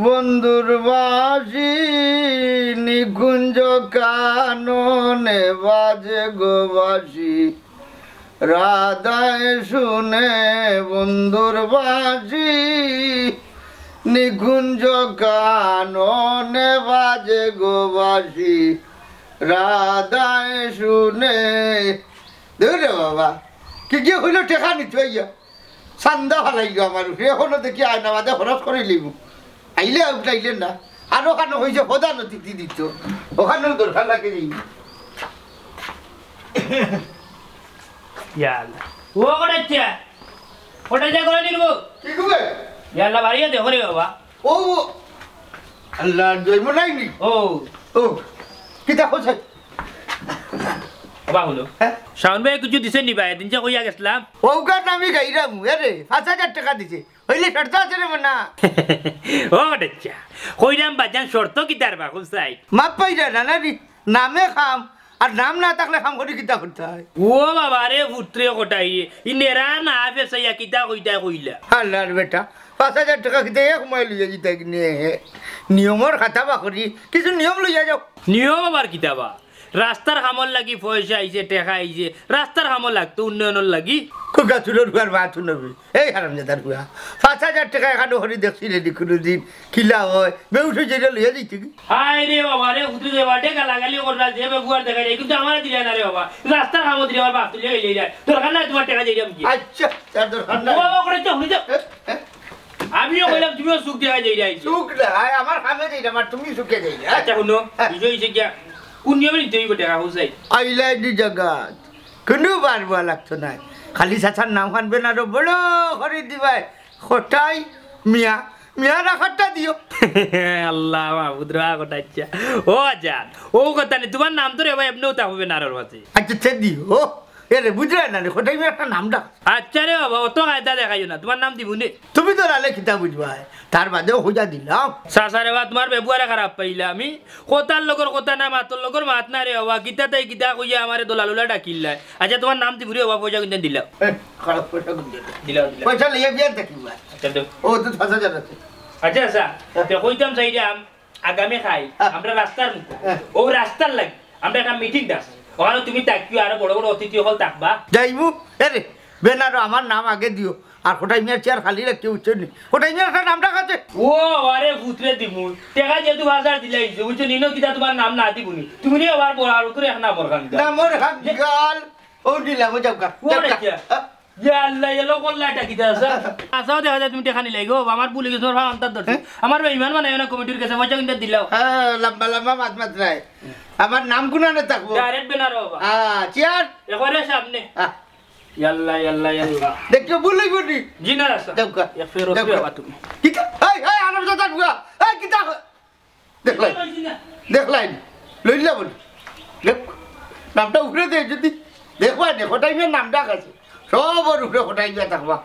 বন্ধুর বাঁশি নিকুঞ্জ কাননে বাজে গো বাঁশি রাধায় শুনে বন্ধুর বাঁশি নিকুঞ্জ কাননে বাজে গো বাঁশি রাধায় শুনে দেখে বাবা কি হইল টেকা নিতে ইয়া চান্দা ভালাই গো আমার এখনো দেখি আয়না বাদে খরচ করে লিব আইলে উঠাইলেন না আর ওখানে হয়েছে প্রধান অতিথি দিত ওখানেও দরকার লাগে যাই ও কটাচ্ছা ওটা যা করে নিব কি করবে ইয়াল্লা বাড়িয়ে দেখো রে বাবা ও আল্লাহ জন্ম নাইনি ও ও কিতা হচ্ছে বাবা হলো শাওন ভাই কিছু দিছে নি ভাই দিন যা কইয়া গেছলাম ওকার নামি গাইরাম আরে ৫,০০০ টাকা দিছে হইলে শর্ত আছে রে মনা ও কটাচ্ছা কইরাম বাজান শর্ত কি তার বা কোন সাইড মাপ পাইরা না নানি নামে খাম আর নাম না থাকলে খাম করে কিতা করতে হয় ও বাবা রে পুত্রে কটাই ইনেরা না ফেসাইয়া কিতা কইতা কইলা আল্লাহর বেটা ৫,০০০ টাকা কিতে এক সময় লইয়া যেতে নিয়ে নিয়মর খাতা বা করি কিছু নিয়ম লইয়া যাও নিয়ম আবার কিতাবা রাস্তার কামর লাগি পয়সা আইছে টেকা আইছে রাস্তার কামর লাগতো উন্নয়নের লাগি কোকা চুলোর বুয়ার মা শুনবি এই হারামজাদার বুয়া ৫,০০০ টাকা এখানে হরি দেখছি রেডি কোনোদিন খিলা হয় বেউঠে যেটা লইয়া দিচ্ছি কি হাই রে বাবা রে উঠে যাবা টেকা লাগালি করলা যে বেগুয়ার দেখা যায় কিন্তু আমার দিলা না রে বাবা রাস্তার কামর দিলে আমার বাপ তুলে গেলে যায় দরকার নাই তোমার টাকা যাইরাম কি আচ্ছা তার দরকার না বাবা করে তো হই যাও আমিও কইলাম তুমিও সুখ দেখা যাই যাই সুখ না আমার খামে যাই না তুমি সুখে যাই না আচ্ছা শুনো বিজয় হইছে কি কোন নিয়মে নিতে হইব টাকা হুসাই আইলাই দি জগৎ কোনো বারবা লাগতো না খালি চাচার নাম খানবেন আরো বড় করে দিবাই খটাই মিয়া মিয়া রাখারটা দিও আল্লাহ মাহমুদ রা কটাচ্ছা ও আজান ও কথা নেই তোমার নাম তো রে ভাই এমনিও তা হবে না আর মাঝে আচ্ছা সে দিও এরে বুঝলে না রে খটাই মিয়া একটা নাম ডাক আচ্ছা রে বাবা অত কায়দা দেখাইও না তোমার নাম দিব নে তুমি তো রালে কিতা বুঝবা তার বাদেও হইয়া দিলাম সাসারে বা তোমার ব্যবহারে খারাপ পাইলা আমি কোতার লগর কথা না মাতর লগর মাত না রে বাবা কিতা তাই কিতা কইয়া আমারে দোলালুলা ডাকিলা আচ্ছা তোমার নাম দিব রে বাবা পয়সা কিন্তু দিলা খারাপ পয়সা গুঞ্জে দিলা পয়সা লইয়া বিয়ার দেখিবা আচ্ছা দেও ও তো ৫,০০০ আছে আচ্ছা আচ্ছা তো কইতাম চাইরাম আগামী খাই আমরা রাস্তার মুখ ও রাস্তার লাগি আমরা একটা মিটিং দাস ওখানে তুমি তাকিও আর বড় বড় অতিথি হল থাকবা যাইবু এরে বেনারো আমার নাম আগে দিও আর খটাই মিয়ার চেয়ার খালি রাখতে উঠছে নি খটাই মিয়ার একটা নাম ডাকাছে ও আরে ভূতরে দিমু টাকা যেহেতু ৫,০০০ দিলাই বুঝছো নিনো কিতা তোমার নাম না দিবুনি তুমি নি আবার বড় আর করে এক নাম খান না মোর হাত গাল ও দিলাম যাওকা ও রেখা ইয়া আল্লাহ এলো কল্লাটা কিতা আছে আসাও দেখা যায় তুমি টাকা নি লাগো আমার ভুলে গেছো আর আন্তর ধরছে আমার বেঈমান মানে না কমিটির কাছে পয়সা কিন্তু দিলাও হ্যাঁ লম্বা লম্বা মাত নাই আমার নাম কোনা না থাকবো ডাইরেক্ট বেনারো বাবা চেয়ার এবারে সামনে ইয়াল্লা ইয়াল্লা ইয়াল্লা দেখছো বলই বলি জিনা রাস্তা যাওকা ইয়া ফেরত দেবা তুমি কিতা এই এই আনাম দাদা বুয়া এই কিতা দেখলাই লইলা বল দেখ নামটা উঠে দে যদি দেখবা নে খটাই মিয়ার নাম ডাক আছে সব উপরে খটাই মিয়া থাকবা